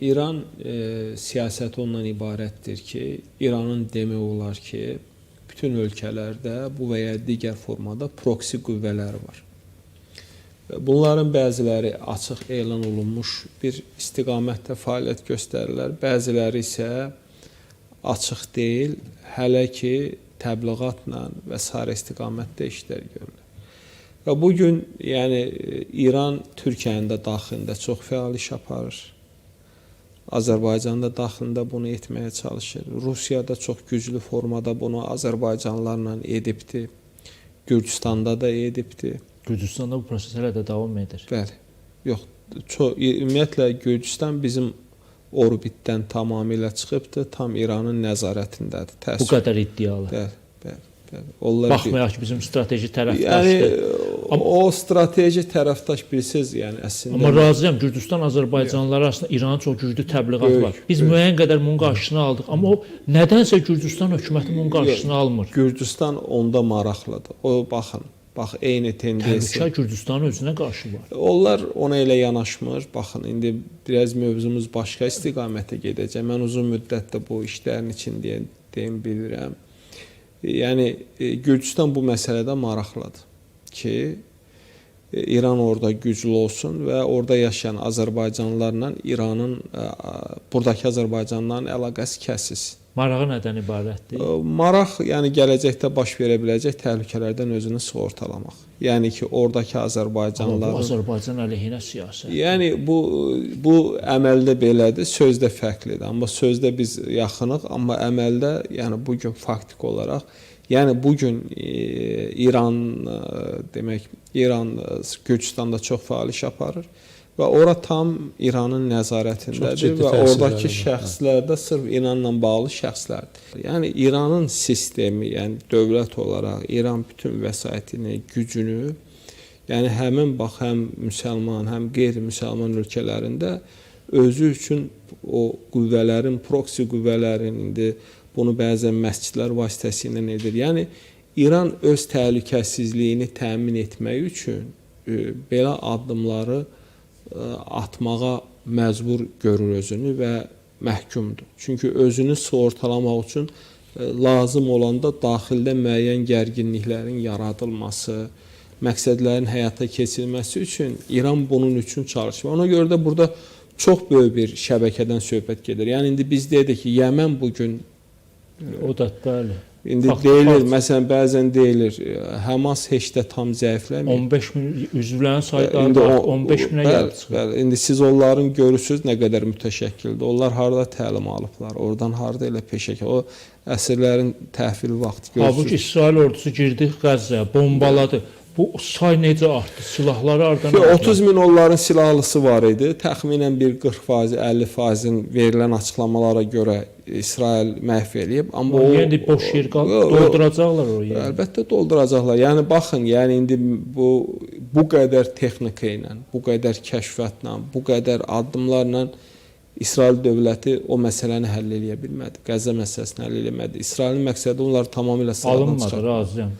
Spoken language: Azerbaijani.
İran siyasəti ondan ibarətdir ki, İranın demək olar ki, bütün ölkələrdə bu və ya digər formada proksi qüvvələri var. Bunların bəziləri açıq elan olunmuş bir istiqamətdə fəaliyyət göstərirlər, bəziləri isə açıq deyil, hələ ki təbliğatla və sair istiqamətdə işlər görülür. Və bugün yəni İran Türkiyənin də daxilində çox fəal iş aparır. Azərbaycan da daxilində bunu etməyə çalışır. Rusiya da çox güclü formada bunu Azərbaycanlılarla edibdir. Gürcüstanda da edibdir. Gürcüstanda bu proses hələ də davam edir. Bəli. Yox, ümumiyyətlə Gürcüstan bizim orbitdən tamamilə çıxıbdır, tam İranın nəzarətindədir. Təəssüf. Bu qədər iddialı. Bəli. Onlar baxmayaraq ki, bizim strateji tərəfdaşdır. Yəni o strateji tərəfdaş bilirsiniz, yəni əslində. Amma razıyam, Gürcüstan Azərbaycanlıları arasında İranın çox güclü təbliğat var. Biz müəyyən qədər bunun qarşısını aldıq, amma o nədənsə Gürcüstan hökuməti bunun qarşısını almır. Gürcüstan onda maraqlıdır. O baxın, eyni tendensiya. Təhlükə Gürcüstanın özünə qarşı var. Onlar ona elə yanaşmır. Baxın, indi biraz mövzumuz başqa istiqamətə gedəcək. Mən uzun müddətdə bu işlərin içindəyəm, bilirəm. Yəni Gürcüstan bu məsələdə maraqlıdır ki, İran orada güclü olsun və orada yaşayan Azərbaycanlılarla İranın, buradakı Azərbaycanlıların əlaqəsi kəsilsin. Marağı nədən ibarətdir? Maraq, yəni gələcəkdə baş verə biləcək təhlükələrdən özünü sığortalamaq. Yəni ki, oradakı Azərbaycanlıların... Amma bu Azərbaycan əleyhinə siyasət. Yəni bu əməldə belədir, sözdə fərqlidir. Amma sözdə biz yaxınıq, amma əməldə, yəni bugün faktik olaraq, yəni bugün İran, demək, İran Gürcüstanda çox fəal iş aparır. Və ora tam İranın nəzarətindədir və oradakı şəxslər də sırf İranla bağlı şəxslərdir. Yəni İranın sistemi, yəni dövlət olaraq İran bütün vəsaitini, gücünü, yəni həm müsəlman, həm qeyri-müsəlman ölkələrində özü üçün o qüvvələrin, proksi qüvvələrin, indi bunu bəzən məscidlər vasitəsilə edir. Yəni İran öz təhlükəsizliyini təmin etmək üçün belə addımları atmağa məcbur görür özünü və məhkumdur. Çünki özünü sığortalamaq üçün lazım olanda daxildə müəyyən gərginliklərin yaradılması, məqsədlərin həyata keçirilməsi üçün İran bunun üçün çalışır. Ona görə də burada çox böyük bir şəbəkədən söhbət gedir. Yəni indi biz dedik ki, Yəmən bugün o da bəli. İndi deyilir, məsələn, bəzən deyilir, Həmas heç də tam zəifləmir. 15 min üzvlərin sayları 15 minə gəlib çıxır. İndi siz onların görürsünüz nə qədər mütəşəkkildir. Onlar harada təlim alıblar, oradan harada elə peşəkar. O əsirlərin təhvil vaxtı görürsünüz. Halbuki İsrail ordusu girdi Qəzzəyə, bombaladı. Bu say necə artdı? Silahları hardan aldılar? 30 min onların silahlısı var idi. Təxminən bir 40%, 50%-in verilən açıqlamalara görə İsrail məhv eləyib. Amma o yəni boş yer dolduracaqlar o yeri. Əlbəttə dolduracaqlar. Yəni baxın, yəni indi bu qədər texnika ilə, bu qədər kəşfiyyatla, bu qədər addımlarla İsrail dövləti o məsələni həll edə bilmədi. Qəzza məsələsini həll edə bilmədi. İsrailin məqsədi onları tamamilə sıradan çıxartmaq. Alınmadı, razıyam.